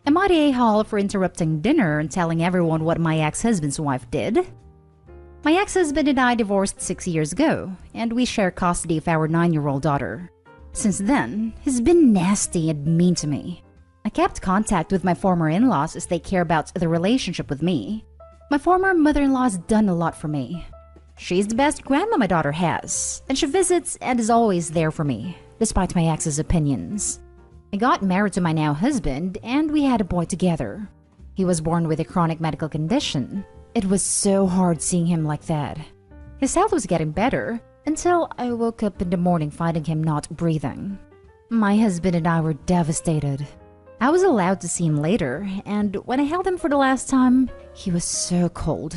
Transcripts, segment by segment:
Am I the a-hole for interrupting dinner and telling everyone what my ex-husband's wife did? My ex-husband and I divorced 6 years ago, and we share custody of our 9-year-old daughter. Since then, he's been nasty and mean to me. I kept contact with my former in-laws as they care about the relationship with me. My former mother-in-law has done a lot for me. She's the best grandma my daughter has, and she visits and is always there for me, despite my ex's opinions. I got married to my now husband, and we had a boy together. He was born with a chronic medical condition. It was so hard seeing him like that. His health was getting better, until I woke up in the morning finding him not breathing. My husband and I were devastated. I was allowed to see him later, and when I held him for the last time, he was so cold.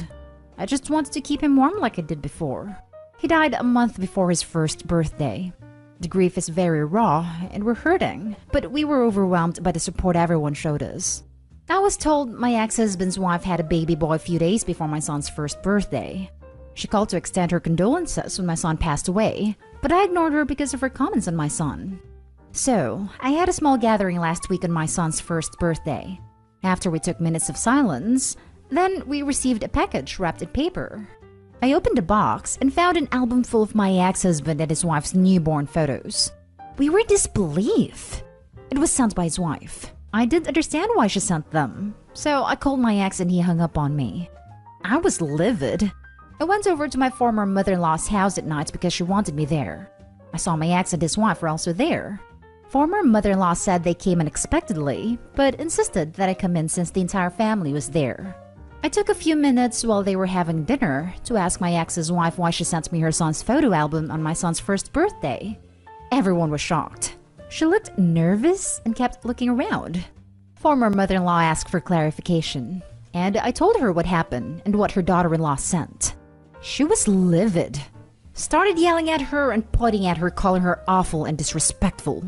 I just wanted to keep him warm like I did before. He died a month before his first birthday. The grief is very raw, and we're hurting, but we were overwhelmed by the support everyone showed us. I was told my ex-husband's wife had a baby boy a few days before my son's first birthday. She called to extend her condolences when my son passed away, but I ignored her because of her comments on my son. So, I had a small gathering last week on my son's first birthday. After we took minutes of silence, then we received a package wrapped in paper. I opened the box and found an album full of my ex-husband and his wife's newborn photos. We were in disbelief. It was sent by his wife. I didn't understand why she sent them, so I called my ex and he hung up on me. I was livid. I went over to my former mother-in-law's house at night because she wanted me there. I saw my ex and his wife were also there. Former mother-in-law said they came unexpectedly, but insisted that I come in since the entire family was there. I took a few minutes while they were having dinner to ask my ex's wife why she sent me her son's photo album on my son's first birthday. Everyone was shocked. She looked nervous and kept looking around. Former mother-in-law asked for clarification, and I told her what happened and what her daughter-in-law sent. She was livid. Started yelling at her and pointing at her, calling her awful and disrespectful.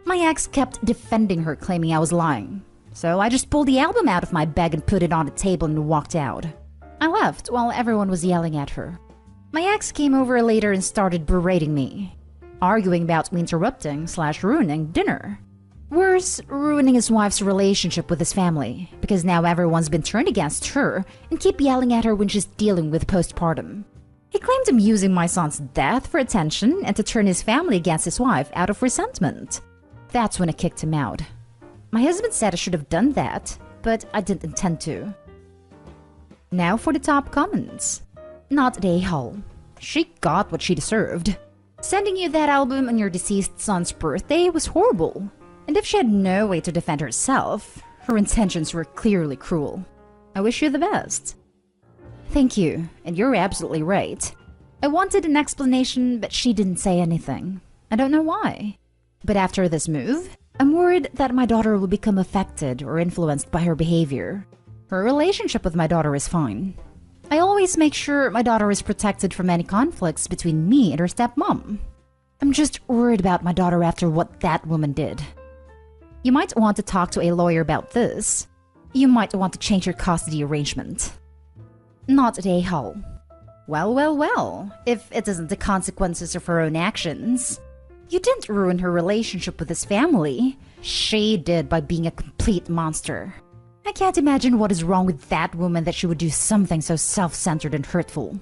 My ex kept defending her, claiming I was lying. So I just pulled the album out of my bag and put it on the table and walked out. I left while everyone was yelling at her. My ex came over later and started berating me, arguing about me interrupting/ruining dinner. Worse, ruining his wife's relationship with his family, because now everyone's been turned against her and keep yelling at her when she's dealing with postpartum. He claimed I'm using my son's death for attention and to turn his family against his wife out of resentment. That's when I kicked him out. My husband said I should have done that, but I didn't intend to. Now for the top comments. Not the a-hole. She got what she deserved. Sending you that album on your deceased son's birthday was horrible. And if she had no way to defend herself, her intentions were clearly cruel. I wish you the best. Thank you, and you're absolutely right. I wanted an explanation, but she didn't say anything. I don't know why. But after this move, I'm worried that my daughter will become affected or influenced by her behavior. Her relationship with my daughter is fine. I always make sure my daughter is protected from any conflicts between me and her stepmom. I'm just worried about my daughter after what that woman did. You might want to talk to a lawyer about this. You might want to change your custody arrangement. Not the a-hole. Well, if it isn't the consequences of her own actions. You didn't ruin her relationship with his family. She did by being a complete monster. I can't imagine what is wrong with that woman that she would do something so self-centered and hurtful.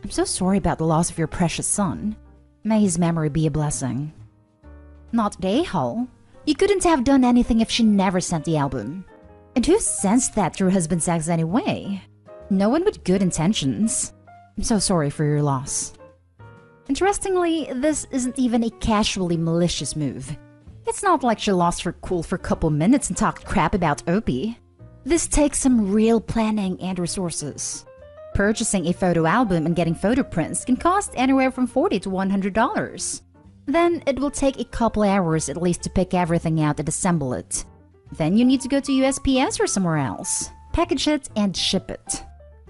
I'm so sorry about the loss of your precious son. May his memory be a blessing. Not the a-hole. You couldn't have done anything if she never sent the album. And who sensed that through husband's ex anyway? No one with good intentions. I'm so sorry for your loss. Interestingly, this isn't even a casually malicious move. It's not like she lost her cool for a couple minutes and talked crap about Opie. This takes some real planning and resources. Purchasing a photo album and getting photo prints can cost anywhere from $40 to $100. Then it will take a couple hours at least to pick everything out and assemble it. Then you need to go to USPS or somewhere else, package it and ship it.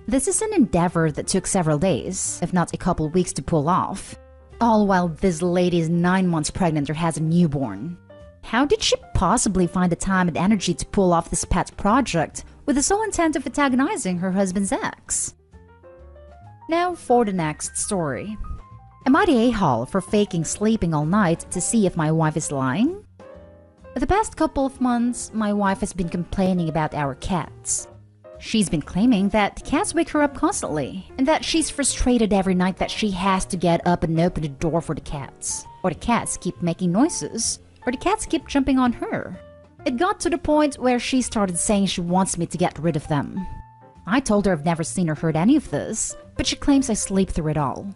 This is an endeavor that took several days, if not a couple weeks to pull off. All while this lady is 9 months pregnant or has a newborn. How did she possibly find the time and energy to pull off this pet project with the sole intent of antagonizing her husband's ex? Now for the next story. Am I the a-hole for faking sleeping all night to see if my wife is lying? The past couple of months, my wife has been complaining about our cats. She's been claiming that cats wake her up constantly, and that she's frustrated every night that she has to get up and open the door for the cats, or the cats keep making noises, or the cats keep jumping on her. It got to the point where she started saying she wants me to get rid of them. I told her I've never seen or heard any of this, but she claims I sleep through it all.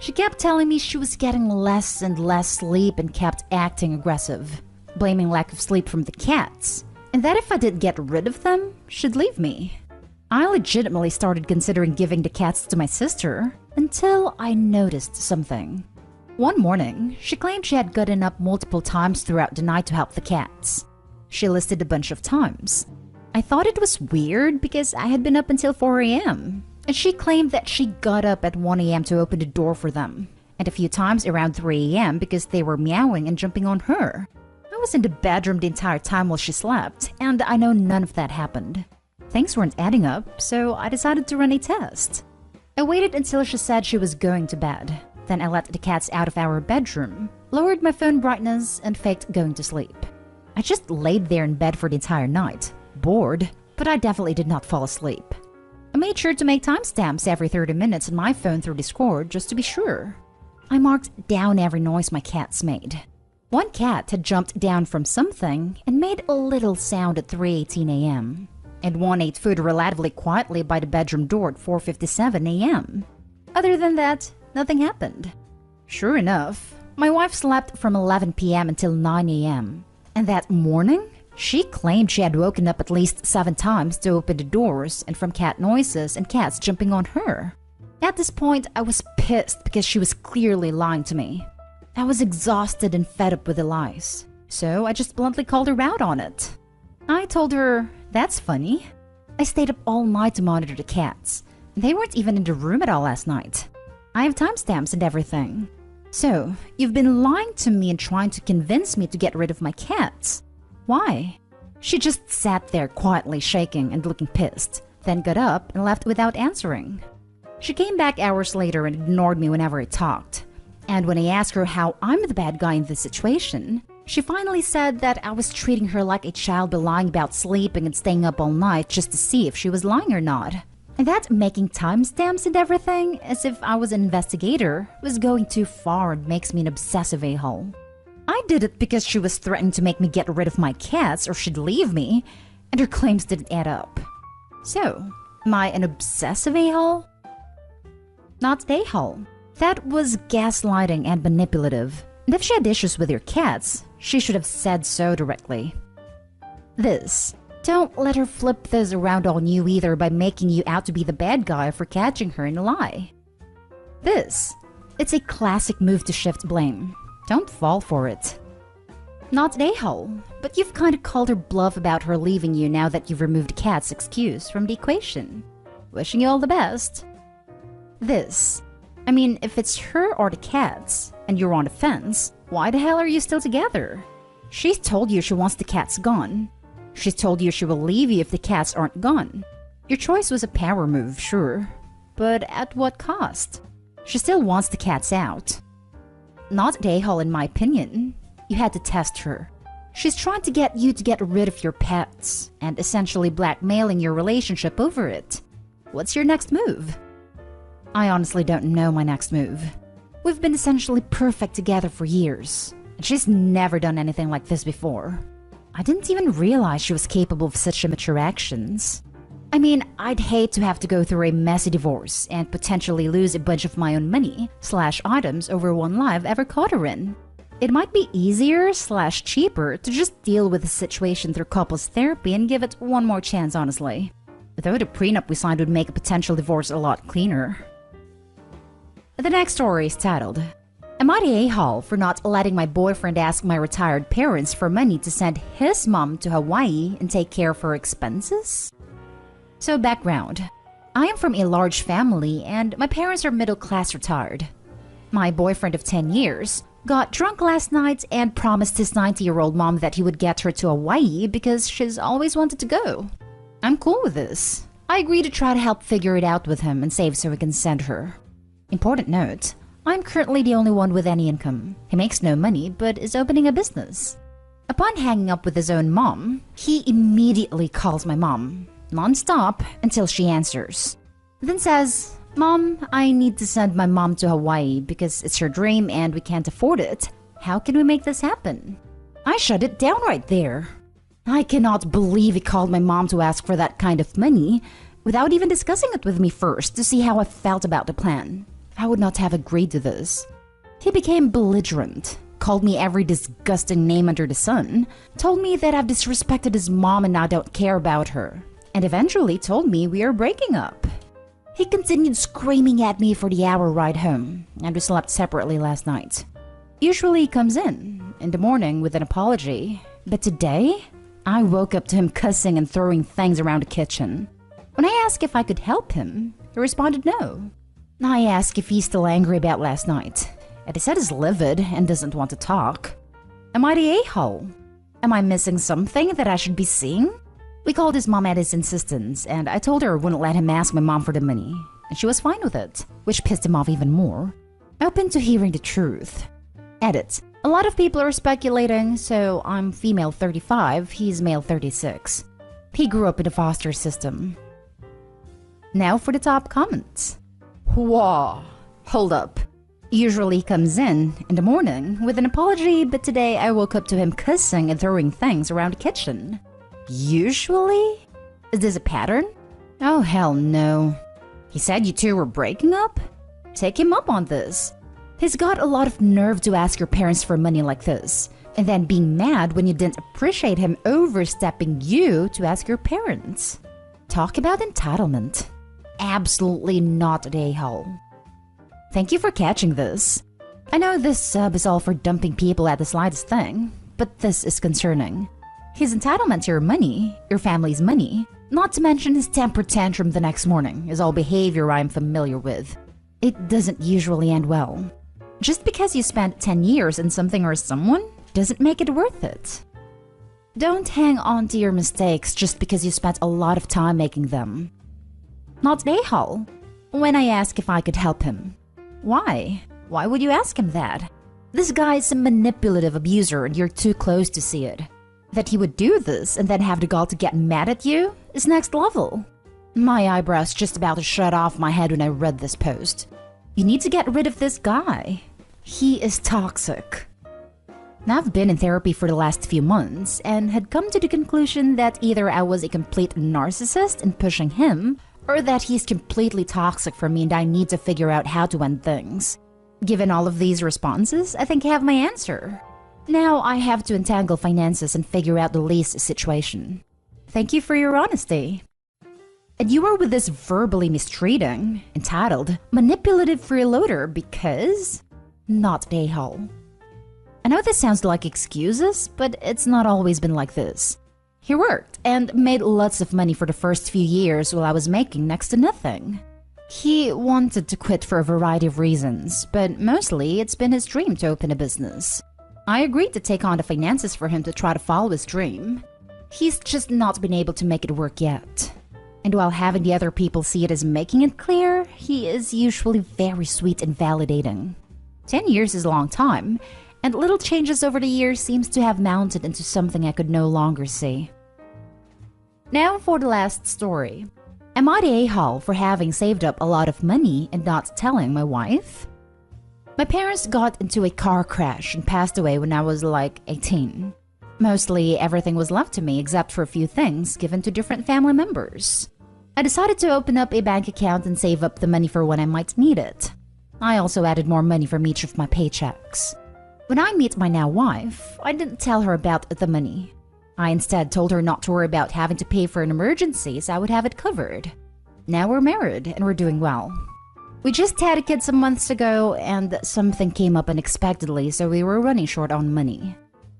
She kept telling me she was getting less and less sleep and kept acting aggressive, blaming lack of sleep from the cats, and that if I didn't get rid of them, she'd leave me. I legitimately started considering giving the cats to my sister until I noticed something. One morning, she claimed she had gotten up multiple times throughout the night to help the cats. She listed a bunch of times. I thought it was weird because I had been up until 4 a.m., and she claimed that she got up at 1 a.m. to open the door for them, and a few times around 3 a.m. because they were meowing and jumping on her. I was in the bedroom the entire time while she slept, and I know none of that happened. Things weren't adding up, so I decided to run a test. I waited until she said she was going to bed. Then I let the cats out of our bedroom, lowered my phone brightness, and faked going to sleep. I just laid there in bed for the entire night, bored, but I definitely did not fall asleep. I made sure to make timestamps every 30 minutes on my phone through Discord just to be sure. I marked down every noise my cats made. One cat had jumped down from something and made a little sound at 3:18 a.m. and one ate food relatively quietly by the bedroom door at 4:57 a.m. Other than that, nothing happened. Sure enough, my wife slept from 11 p.m. until 9 a.m. And that morning, she claimed she had woken up at least 7 times to open the doors and from cat noises and cats jumping on her. At this point, I was pissed because she was clearly lying to me. I was exhausted and fed up with the lies, so I just bluntly called her out on it. I told her, "That's funny. I stayed up all night to monitor the cats. They weren't even in the room at all last night. I have timestamps and everything. So, you've been lying to me and trying to convince me to get rid of my cats. Why?" She just sat there quietly shaking and looking pissed, then got up and left without answering. She came back hours later and ignored me whenever I talked. And when I asked her how I'm the bad guy in this situation, she finally said that I was treating her like a child by lying about sleeping and staying up all night just to see if she was lying or not. And that making timestamps and everything, as if I was an investigator, was going too far and makes me an obsessive a-hole. I did it because she was threatening to make me get rid of my cats or she'd leave me, and her claims didn't add up. So, am I an obsessive a-hole? Not a-hole. That was gaslighting and manipulative. And if she had issues with your cats, she should have said so directly. Don't let her flip this around on you either by making you out to be the bad guy for catching her in a lie. It's a classic move to shift blame. Don't fall for it. Not a-hole, but you've kind of called her bluff about her leaving you now that you've removed cat's excuse from the equation. Wishing you all the best. If it's her or the cats, and you're on the fence, why the hell are you still together? She's told you she wants the cats gone. She's told you she will leave you if the cats aren't gone. Your choice was a power move, sure. But at what cost? She still wants the cats out. Not a-hole in my opinion. You had to test her. She's trying to get you to get rid of your pets, and essentially blackmailing your relationship over it. What's your next move? I honestly don't know my next move. We've been essentially perfect together for years, and she's never done anything like this before. I didn't even realize she was capable of such immature actions. I'd hate to have to go through a messy divorce and potentially lose a bunch of my own money/items over one lie I've ever caught her in. It might be easier/cheaper to just deal with the situation through couples therapy and give it one more chance, honestly. Though the prenup we signed would make a potential divorce a lot cleaner. The next story is titled, "Am I the a-hole for not letting my boyfriend ask my retired parents for money to send his mom to Hawaii and take care of her expenses?" So background. I am from a large family and my parents are middle-class retired. My boyfriend of 10 years got drunk last night and promised his 90-year-old mom that he would get her to Hawaii because she's always wanted to go. I'm cool with this. I agree to try to help figure it out with him and save so we can send her. Important note, I'm currently the only one with any income. He makes no money but is opening a business. Upon hanging up with his own mom, he immediately calls my mom, non-stop, until she answers. Then says, "Mom, I need to send my mom to Hawaii because it's her dream and we can't afford it. How can we make this happen?" I shut it down right there. I cannot believe he called my mom to ask for that kind of money without even discussing it with me first to see how I felt about the plan. I would not have agreed to this. He became belligerent, called me every disgusting name under the sun, told me that I've disrespected his mom and I don't care about her, and eventually told me we are breaking up. He continued screaming at me for the hour ride home, and we slept separately last night. Usually he comes in the morning with an apology, but today I woke up to him cussing and throwing things around the kitchen. When I asked if I could help him, he responded no. I asked if he's still angry about last night, and he said he's livid and doesn't want to talk. Am I the a-hole? Am I missing something that I should be seeing? We called his mom at his insistence, and I told her I wouldn't let him ask my mom for the money, and she was fine with it, which pissed him off even more. Open to hearing the truth. Edit. A lot of people are speculating, so I'm female 35, he's male 36. He grew up in a foster system. Now for the top comments. Whoa, hold up. Usually he comes in the morning with an apology, but today I woke up to him cussing and throwing things around the kitchen. Usually? Is this a pattern? Oh hell no. He said you two were breaking up? Take him up on this. He's got a lot of nerve to ask your parents for money like this, and then being mad when you didn't appreciate him overstepping you to ask your parents. Talk about entitlement. Absolutely not an a-hole. Thank you for catching this. I know this sub is all for dumping people at the slightest thing, but this is concerning. His entitlement to your money, your family's money, not to mention his temper tantrum the next morning, is all behavior I'm familiar with. It doesn't usually end well. Just because you spent 10 years in something or someone doesn't make it worth it. Don't hang on to your mistakes just because you spent a lot of time making them. Not a-hole. When I ask if I could help him. Why? Why would you ask him that? This guy's a manipulative abuser and you're too close to see it. That he would do this and then have the gall to get mad at you is next level. My eyebrows just about to shut off my head when I read this post. You need to get rid of this guy. He is toxic. Now, I've been in therapy for the last few months and had come to the conclusion that either I was a complete narcissist in pushing him, or that he's completely toxic for me and I need to figure out how to end things. Given all of these responses, I think I have my answer. Now I have to entangle finances and figure out the lease situation. Thank you for your honesty. And you are with this verbally mistreating, entitled, manipulative freeloader because... not a-hole. I know this sounds like excuses, but it's not always been like this. He worked and made lots of money for the first few years while I was making next to nothing. He wanted to quit for a variety of reasons, but mostly it's been his dream to open a business. I agreed to take on the finances for him to try to follow his dream. He's just not been able to make it work yet. And while having the other people see it as making it clear, he is usually very sweet and validating. 10 years is a long time, and little changes over the years seems to have mounted into something I could no longer see. Now for the last story. Am I the a-hole for having saved up a lot of money and not telling my wife? My parents got into a car crash and passed away when I was like 18. Mostly everything was left to me except for a few things given to different family members. I decided to open up a bank account and save up the money for when I might need it. I also added more money from each of my paychecks. When I meet my now wife, I didn't tell her about the money. I instead told her not to worry about having to pay for an emergency, so I would have it covered. Now we're married and we're doing well. We just had a kid some months ago and something came up unexpectedly, so we were running short on money.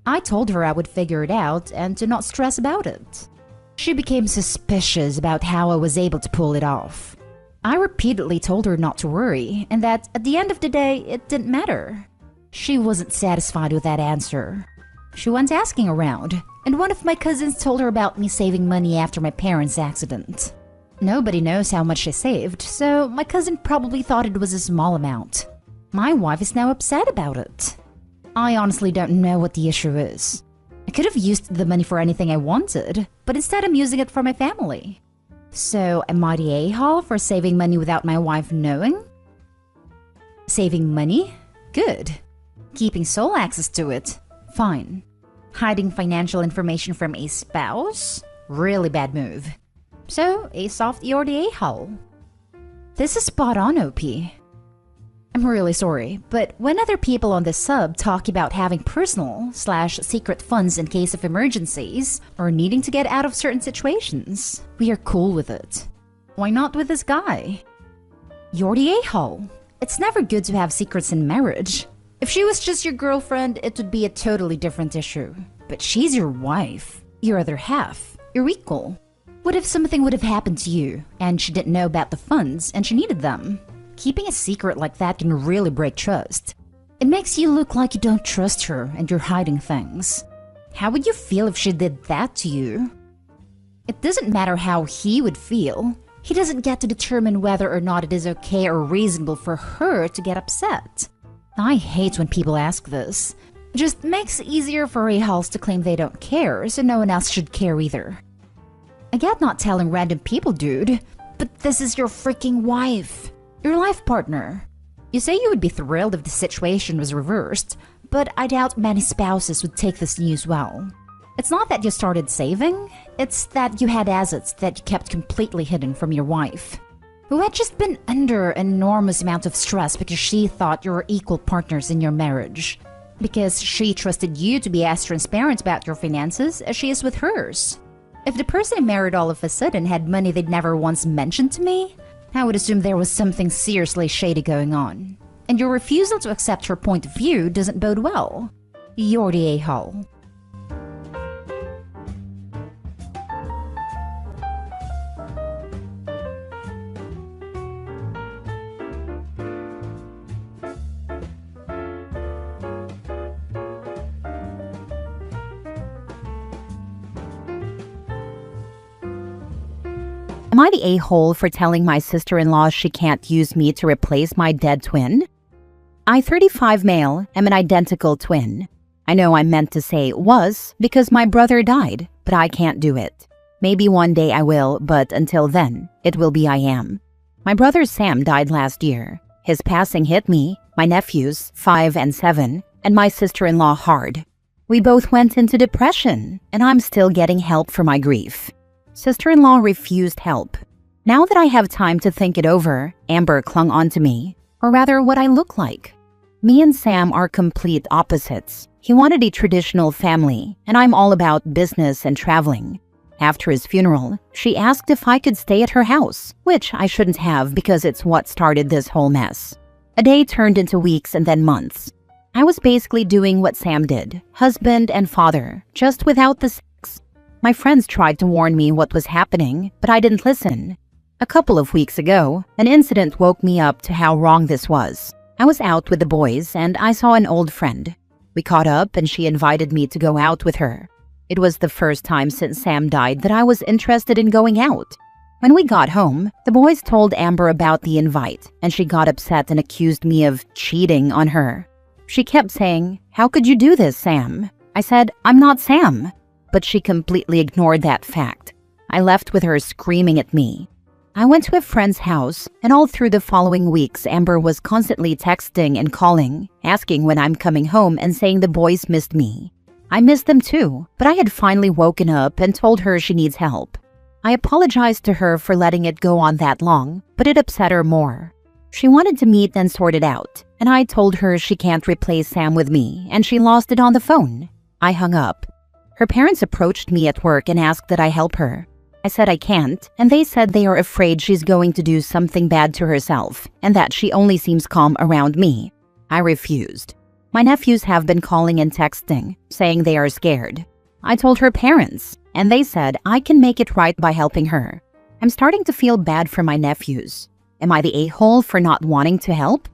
I told her I would figure it out and to not stress about it. She became suspicious about how I was able to pull it off. I repeatedly told her not to worry and that at the end of the day, it didn't matter. She wasn't satisfied with that answer. She went asking around, and one of my cousins told her about me saving money after my parents' accident. Nobody knows how much I saved, so my cousin probably thought it was a small amount. My wife is now upset about it. I honestly don't know what the issue is. I could have used the money for anything I wanted, but instead I'm using it for my family. So am I the a-hole for saving money without my wife knowing? Saving money? Good. Keeping sole access to it? Fine. Hiding financial information from a spouse? Really bad move. So, a soft you're the a-hole. This is spot on, OP. I'm really sorry, but when other people on this sub talk about having personal/secret funds in case of emergencies or needing to get out of certain situations, we are cool with it. Why not with this guy? You're the a-hole. It's never good to have secrets in marriage. If she was just your girlfriend, it would be a totally different issue. But she's your wife, your other half, your equal. What if something would have happened to you and she didn't know about the funds and she needed them? Keeping a secret like that can really break trust. It makes you look like you don't trust her and you're hiding things. How would you feel if she did that to you? It doesn't matter how he would feel. He doesn't get to determine whether or not it is okay or reasonable for her to get upset. I hate when people ask this. It just makes it easier for a-holes to claim they don't care, so no one else should care either. I get not telling random people, dude, but this is your freaking wife. Your life partner. You say you would be thrilled if the situation was reversed, but I doubt many spouses would take this news well. It's not that you started saving, it's that you had assets that you kept completely hidden from your wife, who had just been under an enormous amount of stress because she thought you were equal partners in your marriage. Because she trusted you to be as transparent about your finances as she is with hers. If the person I married all of a sudden had money they'd never once mentioned to me, I would assume there was something seriously shady going on. And your refusal to accept her point of view doesn't bode well. You're the a-hole. Am I the a-hole for telling my sister-in-law she can't use me to replace my dead twin? I, 35 male, am an identical twin. I know I meant to say was because my brother died, but I can't do it. Maybe one day I will, but until then, it will be I am. My brother Sam died last year. His passing hit me, my nephews, 5 and 7, and my sister-in-law hard. We both went into depression, and I'm still getting help for my grief. Sister-in-law refused help. Now that I have time to think it over, Amber clung on to me, or rather what I look like. Me and Sam are complete opposites. He wanted a traditional family, and I'm all about business and traveling. After his funeral, she asked if I could stay at her house, which I shouldn't have because it's what started this whole mess. A day turned into weeks and then months. I was basically doing what Sam did, husband and father, just without the sex. My friends tried to warn me what was happening, but I didn't listen. A couple of weeks ago, an incident woke me up to how wrong this was. I was out with the boys and I saw an old friend. We caught up and she invited me to go out with her. It was the first time since Sam died that I was interested in going out. When we got home, the boys told Amber about the invite and she got upset and accused me of cheating on her. She kept saying, "How could you do this, Sam?" I said, "I'm not Sam." But she completely ignored that fact. I left with her screaming at me. I went to a friend's house, and all through the following weeks, Amber was constantly texting and calling, asking when I'm coming home and saying the boys missed me. I missed them too, but I had finally woken up and told her she needs help. I apologized to her for letting it go on that long, but it upset her more. She wanted to meet and sort it out, and I told her she can't replace Sam with me, and she lost it on the phone. I hung up. Her parents approached me at work and asked that I help her. I said I can't, and they said they are afraid she's going to do something bad to herself, and that she only seems calm around me. I refused. My nephews have been calling and texting, saying they are scared. I told her parents, and they said I can make it right by helping her. I'm starting to feel bad for my nephews. Am I the a-hole for not wanting to help?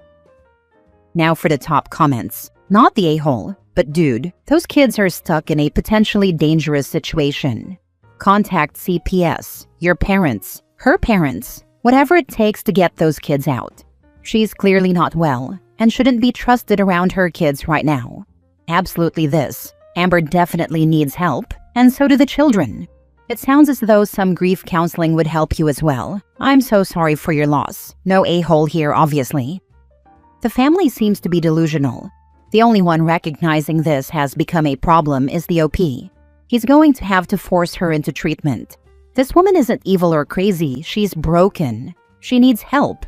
Now for the top comments. Not the a-hole. But dude, those kids are stuck in a potentially dangerous situation. Contact CPS, your parents, her parents, whatever it takes to get those kids out. She's clearly not well and shouldn't be trusted around her kids right now. Absolutely this. Amber definitely needs help, and so do the children. It sounds as though some grief counseling would help you as well. I'm so sorry for your loss. No a-hole here, obviously. The family seems to be delusional. The only one recognizing this has become a problem is the OP. He's going to have to force her into treatment. This woman isn't evil or crazy, she's broken. She needs help.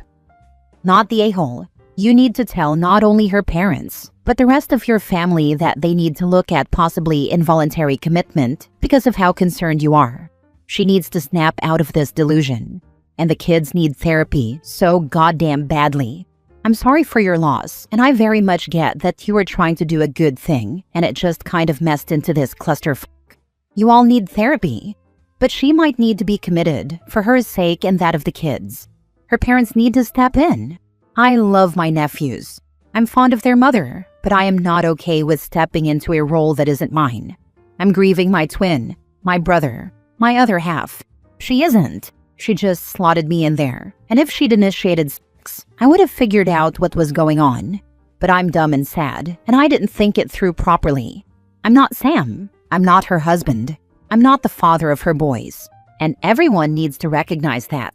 Not the a-hole. You need to tell not only her parents, but the rest of your family that they need to look at possibly involuntary commitment because of how concerned you are. She needs to snap out of this delusion. And the kids need therapy so goddamn badly. I'm sorry for your loss, and I very much get that you were trying to do a good thing, and it just kind of messed into this clusterfuck. You all need therapy, but she might need to be committed for her sake and that of the kids. Her parents need to step in. I love my nephews. I'm fond of their mother, but I am not okay with stepping into a role that isn't mine. I'm grieving my twin, my brother, my other half. She isn't. She just slotted me in there, and if she'd initiated sex, I would have figured out what was going on. But I'm dumb and sad, and I didn't think it through properly. I'm not Sam. I'm not her husband. I'm not the father of her boys. And everyone needs to recognize that.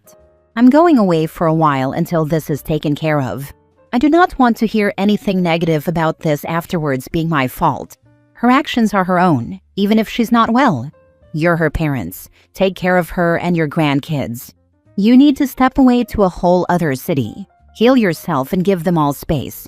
I'm going away for a while until this is taken care of. I do not want to hear anything negative about this afterwards being my fault. Her actions are her own, even if she's not well. You're her parents. Take care of her and your grandkids. You need to step away to a whole other city. Heal yourself and give them all space.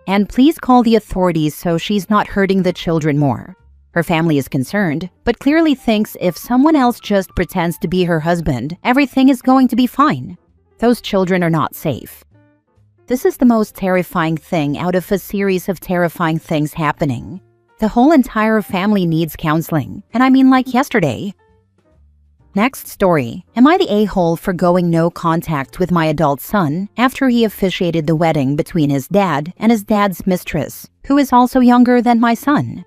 And please call the authorities so she's not hurting the children more. Her family is concerned, but clearly thinks if someone else just pretends to be her husband, everything is going to be fine. Those children are not safe. This is the most terrifying thing out of a series of terrifying things happening. The whole entire family needs counseling, and I mean like yesterday. Next story. Am I the a-hole for going no contact with my adult son after he officiated the wedding between his dad and his dad's mistress, who is also younger than my son?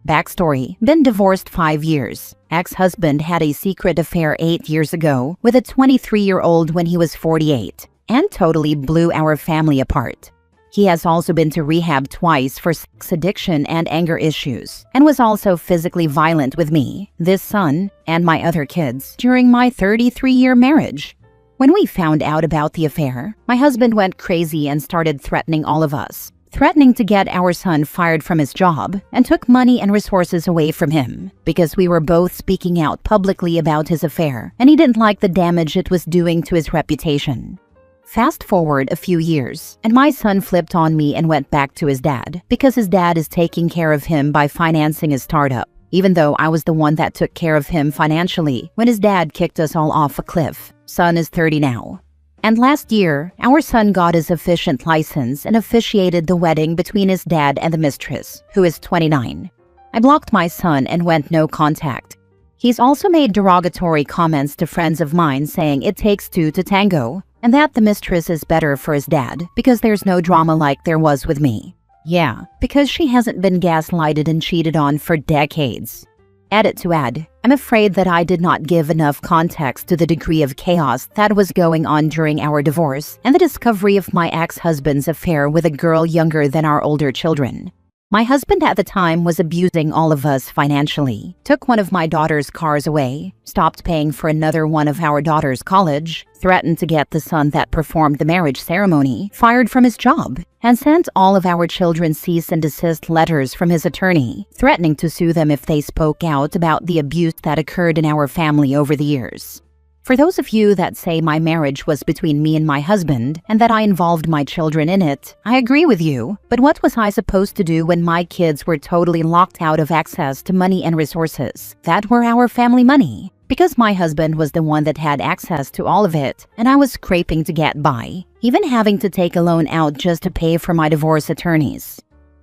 Backstory. Been divorced 5 years. Ex-husband had a secret affair 8 years ago with a 23-year-old when he was 48, and totally blew our family apart. He has also been to rehab twice for sex addiction and anger issues, and was also physically violent with me, this son, and my other kids during my 33-year marriage. When we found out about the affair, my husband went crazy and started threatening all of us. Threatening to get our son fired from his job and took money and resources away from him because we were both speaking out publicly about his affair and he didn't like the damage it was doing to his reputation. Fast forward a few years, and my son flipped on me and went back to his dad because his dad is taking care of him by financing his startup, even though I was the one that took care of him financially when his dad kicked us all off a cliff. Son is 30 now. And last year, our son got his efficient license and officiated the wedding between his dad and the mistress, who is 29. I blocked my son and went no contact. He's also made derogatory comments to friends of mine saying it takes two to tango, and that the mistress is better for his dad because there's no drama like there was with me. Yeah, because she hasn't been gaslighted and cheated on for decades. Edit to add, I'm afraid that I did not give enough context to the degree of chaos that was going on during our divorce and the discovery of my ex-husband's affair with a girl younger than our older children. My husband at the time was abusing all of us financially, took one of my daughter's cars away, stopped paying for another one of our daughter's college, threatened to get the son that performed the marriage ceremony fired from his job, and sent all of our children cease and desist letters from his attorney, threatening to sue them if they spoke out about the abuse that occurred in our family over the years. For those of you that say my marriage was between me and my husband and that I involved my children in it, I agree with you, but what was I supposed to do when my kids were totally locked out of access to money and resources that were our family money? Because my husband was the one that had access to all of it, and I was scraping to get by, even having to take a loan out just to pay for my divorce attorneys.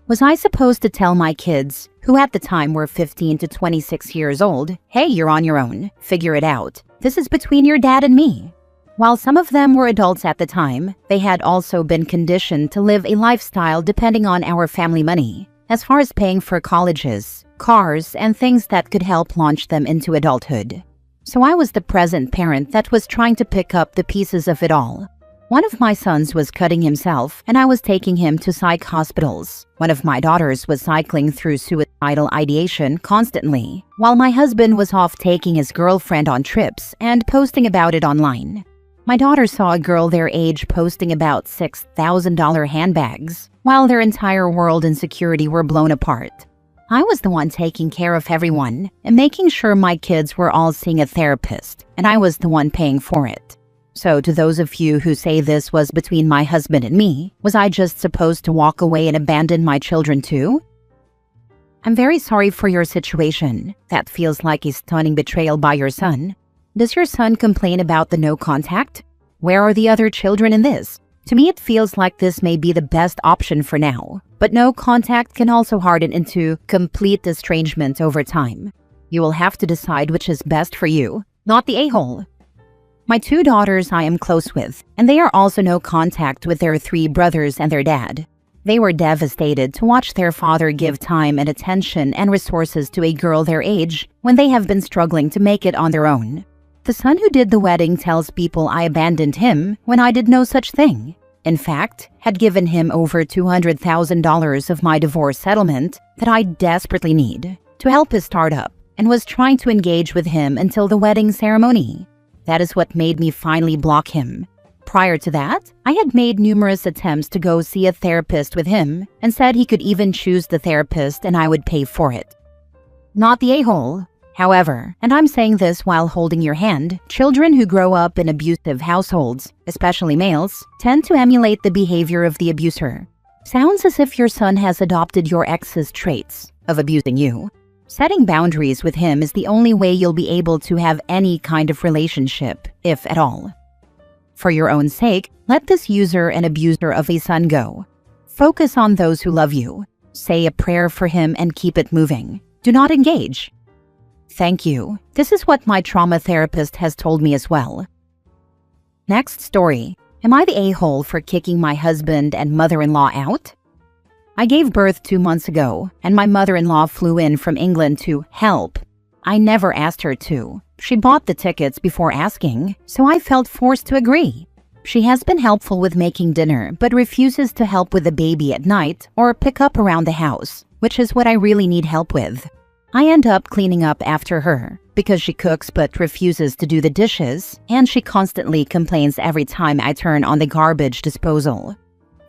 Was I supposed to tell my kids, who at the time were 15 to 26 years old, hey, you're on your own, figure it out. This is between your dad and me. While some of them were adults at the time, they had also been conditioned to live a lifestyle depending on our family money, as far as paying for colleges, cars, and things that could help launch them into adulthood. So I was the present parent that was trying to pick up the pieces of it all. One of my sons was cutting himself, and I was taking him to psych hospitals. One of my daughters was cycling through suicidal ideation constantly, while my husband was off taking his girlfriend on trips and posting about it online. My daughter saw a girl their age posting about $6,000 handbags, while their entire world and security were blown apart. I was the one taking care of everyone and making sure my kids were all seeing a therapist, and I was the one paying for it. So to those of you who say this was between my husband and me, was I just supposed to walk away and abandon my children too? I'm very sorry for your situation. That feels like a stunning betrayal by your son. Does your son complain about the no contact? Where are the other children in this? To me, it feels like this may be the best option for now, but no contact can also harden into complete estrangement over time. You will have to decide which is best for you, not the a-hole. My 2 daughters I am close with, and they are also no contact with their 3 brothers and their dad. They were devastated to watch their father give time and attention and resources to a girl their age when they have been struggling to make it on their own. The son who did the wedding tells people I abandoned him when I did no such thing. In fact, had given him over $200,000 of my divorce settlement that I desperately need to help his startup, and was trying to engage with him until the wedding ceremony. That is what made me finally block him. Prior to that, I had made numerous attempts to go see a therapist with him and said he could even choose the therapist and I would pay for it. Not the a-hole. However, and I'm saying this while holding your hand, children who grow up in abusive households, especially males, tend to emulate the behavior of the abuser. Sounds as if your son has adopted your ex's traits of abusing you. Setting boundaries with him is the only way you'll be able to have any kind of relationship, if at all. For your own sake, let this user and abuser of a son go. Focus on those who love you. Say a prayer for him and keep it moving. Do not engage. Thank you. This is what my trauma therapist has told me as well. Next story. Am I the a-hole for kicking my husband and mother-in-law out? I gave birth 2 months ago, and my mother-in-law flew in from England to help. I never asked her to. She bought the tickets before asking, so I felt forced to agree. She has been helpful with making dinner, but refuses to help with the baby at night or pick up around the house, which is what I really need help with. I end up cleaning up after her, because she cooks but refuses to do the dishes, and she constantly complains every time I turn on the garbage disposal.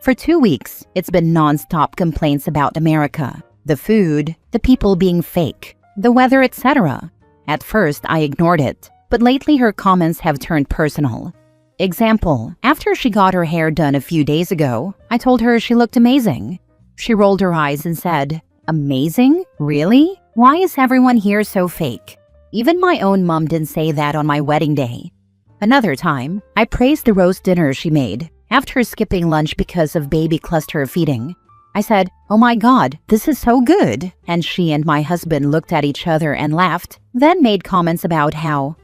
For 2 weeks, it's been non-stop complaints about America, the food, the people being fake, the weather, etc. At first, I ignored it, but lately her comments have turned personal. Example, after she got her hair done a few days ago, I told her she looked amazing. She rolled her eyes and said, "Amazing? Really? Why is everyone here so fake?" Even my own mom didn't say that on my wedding day. Another time, I praised the roast dinner she made after skipping lunch because of baby cluster feeding. I said, "Oh my God, this is so good." And she and my husband looked at each other and laughed, then made comments about how,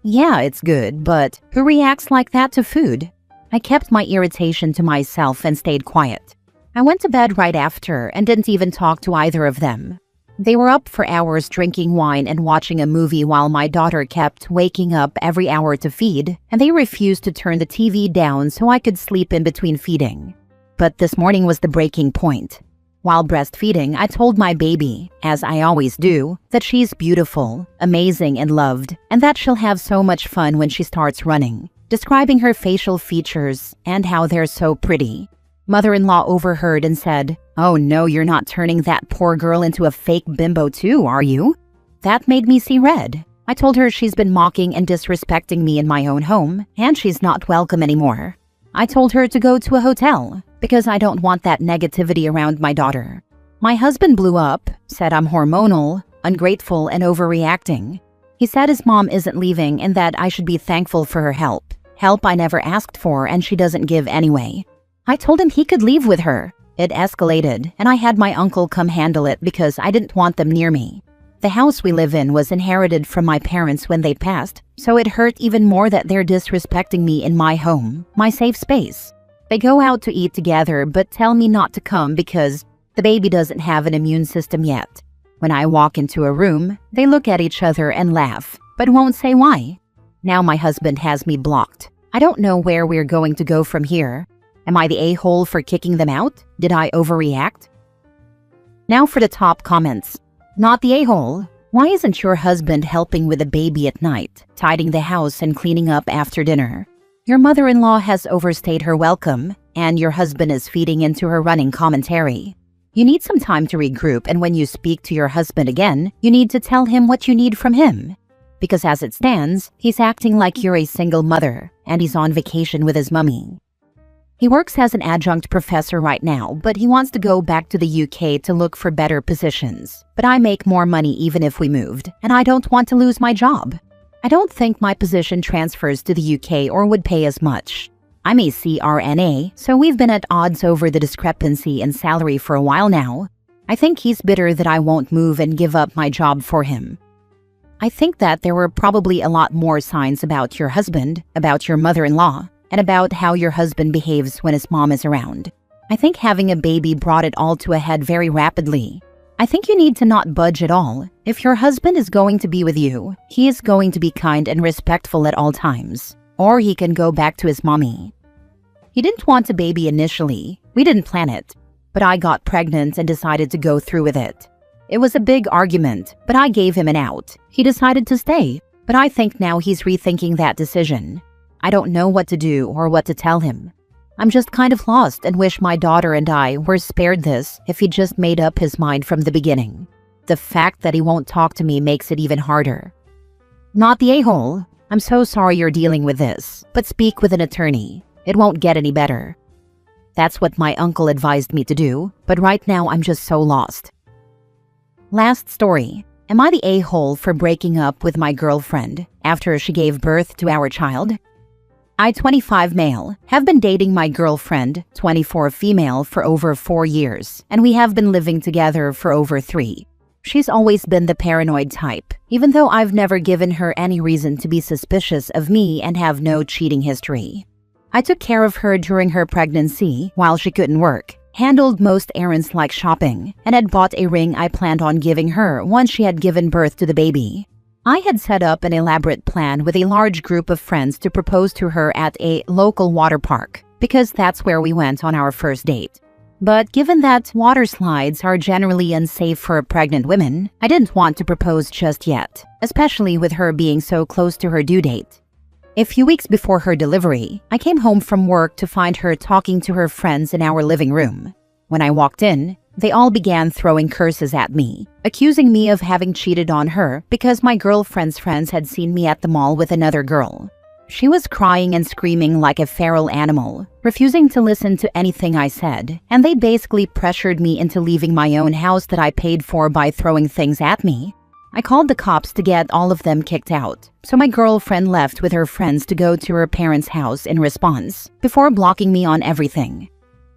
yeah, it's good, but who reacts like that to food? I kept my irritation to myself and stayed quiet. I went to bed right after and didn't even talk to either of them. They were up for hours drinking wine and watching a movie while my daughter kept waking up every hour to feed, and they refused to turn the TV down so I could sleep in between feeding. But this morning was the breaking point. While breastfeeding, I told my baby, as I always do, that she's beautiful, amazing, and loved, and that she'll have so much fun when she starts running, describing her facial features and how they're so pretty. Mother-in-law overheard and said, "Oh no, you're not turning that poor girl into a fake bimbo too, are you?" That made me see red. I told her she's been mocking and disrespecting me in my own home, and she's not welcome anymore. I told her to go to a hotel, because I don't want that negativity around my daughter. My husband blew up, said I'm hormonal, ungrateful, and overreacting. He said his mom isn't leaving and that I should be thankful for her help. Help I never asked for and she doesn't give anyway. I told him he could leave with her. It escalated, and I had my uncle come handle it because I didn't want them near me. The house we live in was inherited from my parents when they passed, so it hurt even more that they're disrespecting me in my home, my safe space. They go out to eat together but tell me not to come because the baby doesn't have an immune system yet. When I walk into a room, they look at each other and laugh, but won't say why. Now my husband has me blocked. I don't know where we're going to go from here. Am I the a-hole for kicking them out? Did I overreact? Now for the top comments. Not the a-hole. Why isn't your husband helping with the baby at night, tidying the house and cleaning up after dinner? Your mother-in-law has overstayed her welcome, and your husband is feeding into her running commentary. You need some time to regroup, and when you speak to your husband again, you need to tell him what you need from him. Because as it stands, he's acting like you're a single mother, and he's on vacation with his mummy. He works as an adjunct professor right now, but he wants to go back to the UK to look for better positions. But I make more money even if we moved, and I don't want to lose my job. I don't think my position transfers to the UK or would pay as much. I'm a CRNA, so we've been at odds over the discrepancy in salary for a while now. I think he's bitter that I won't move and give up my job for him. I think that there were probably a lot more signs about your husband, about your mother-in-law, and about how your husband behaves when his mom is around. I think having a baby brought it all to a head very rapidly. I think you need to not budge at all. If your husband is going to be with you, he is going to be kind and respectful at all times. Or he can go back to his mommy. He didn't want a baby initially. We didn't plan it. But I got pregnant and decided to go through with it. It was a big argument, but I gave him an out. He decided to stay, but I think now he's rethinking that decision. I don't know what to do or what to tell him. I'm just kind of lost and wish my daughter and I were spared this if he just made up his mind from the beginning. The fact that he won't talk to me makes it even harder. Not the a-hole. I'm so sorry you're dealing with this, but speak with an attorney. It won't get any better. That's what my uncle advised me to do, but right now I'm just so lost. Last story. Am I the a-hole for breaking up with my girlfriend after she gave birth to our child? I, 25 male, have been dating my girlfriend, 24 female, for over 4 years, and we have been living together for over 3. She's always been the paranoid type, even though I've never given her any reason to be suspicious of me and have no cheating history. I took care of her during her pregnancy while she couldn't work, handled most errands like shopping, and had bought a ring I planned on giving her once she had given birth to the baby. I had set up an elaborate plan with a large group of friends to propose to her at a local water park, because that's where we went on our first date. But given that water slides are generally unsafe for pregnant women, I didn't want to propose just yet, especially with her being so close to her due date. A few weeks before her delivery, I came home from work to find her talking to her friends in our living room. When I walked in, they all began throwing curses at me, accusing me of having cheated on her because my girlfriend's friends had seen me at the mall with another girl. She was crying and screaming like a feral animal, refusing to listen to anything I said, and they basically pressured me into leaving my own house that I paid for by throwing things at me. I called the cops to get all of them kicked out, so my girlfriend left with her friends to go to her parents' house in response, before blocking me on everything.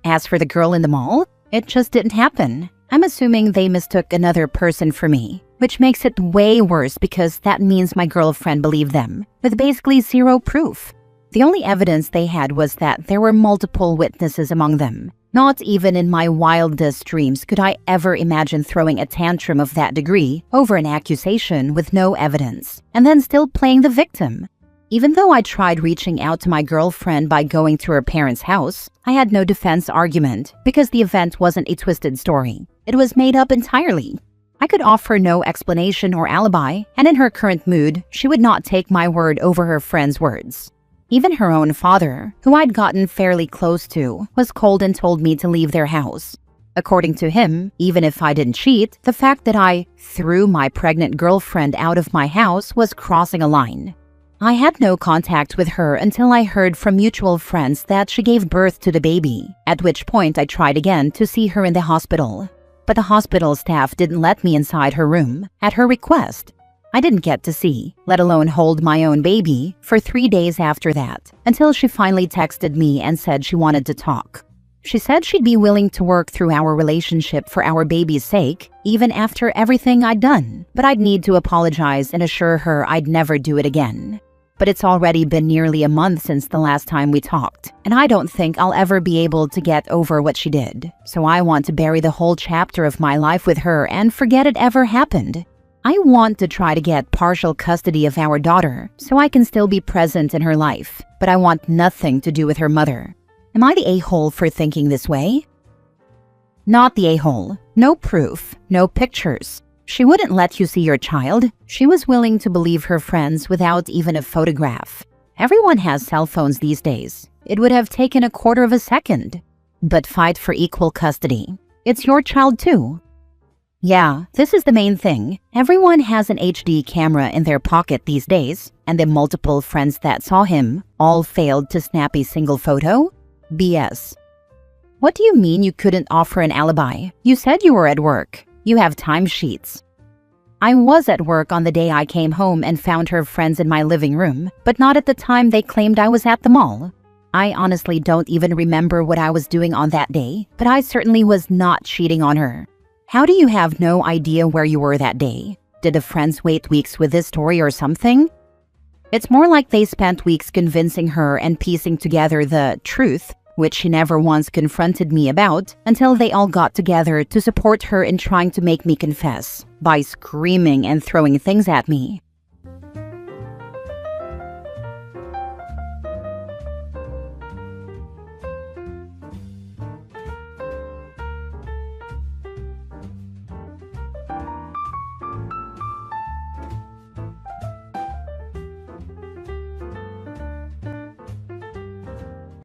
As for the girl in the mall, it just didn't happen. I'm assuming they mistook another person for me, which makes it way worse because that means my girlfriend believed them, with basically zero proof. The only evidence they had was that there were multiple witnesses among them. Not even in my wildest dreams could I ever imagine throwing a tantrum of that degree over an accusation with no evidence, and then still playing the victim. Even though I tried reaching out to my girlfriend by going to her parents' house, I had no defense argument because the event wasn't a twisted story. It was made up entirely. I could offer no explanation or alibi, and in her current mood, she would not take my word over her friend's words. Even her own father, who I'd gotten fairly close to, was cold and told me to leave their house. According to him, even if I didn't cheat, the fact that I threw my pregnant girlfriend out of my house was crossing a line. I had no contact with her until I heard from mutual friends that she gave birth to the baby, at which point I tried again to see her in the hospital. But the hospital staff didn't let me inside her room, at her request. I didn't get to see, let alone hold my own baby, for 3 days after that, until she finally texted me and said she wanted to talk. She said she'd be willing to work through our relationship for our baby's sake, even after everything I'd done, but I'd need to apologize and assure her I'd never do it again. But it's already been nearly a month since the last time we talked, and I don't think I'll ever be able to get over what she did. So I want to bury the whole chapter of my life with her and forget it ever happened. I want to try to get partial custody of our daughter so I can still be present in her life, but I want nothing to do with her mother. Am I the a-hole for thinking this way? Not the a-hole. No proof, no pictures. She wouldn't let you see your child. She was willing to believe her friends without even a photograph. Everyone has cell phones these days. It would have taken a quarter of a second. But fight for equal custody. It's your child too. Yeah, this is the main thing. Everyone has an HD camera in their pocket these days, and the multiple friends that saw him all failed to snap a single photo? BS. What do you mean you couldn't offer an alibi? You said you were at work. You have timesheets. I was at work on the day I came home and found her friends in my living room, but not at the time they claimed I was at the mall. I honestly don't even remember what I was doing on that day, but I certainly was not cheating on her. How do you have no idea where you were that day? Did the friends wait weeks with this story or something? It's more like they spent weeks convincing her and piecing together the truth, which she never once confronted me about, until they all got together to support her in trying to make me confess by screaming and throwing things at me.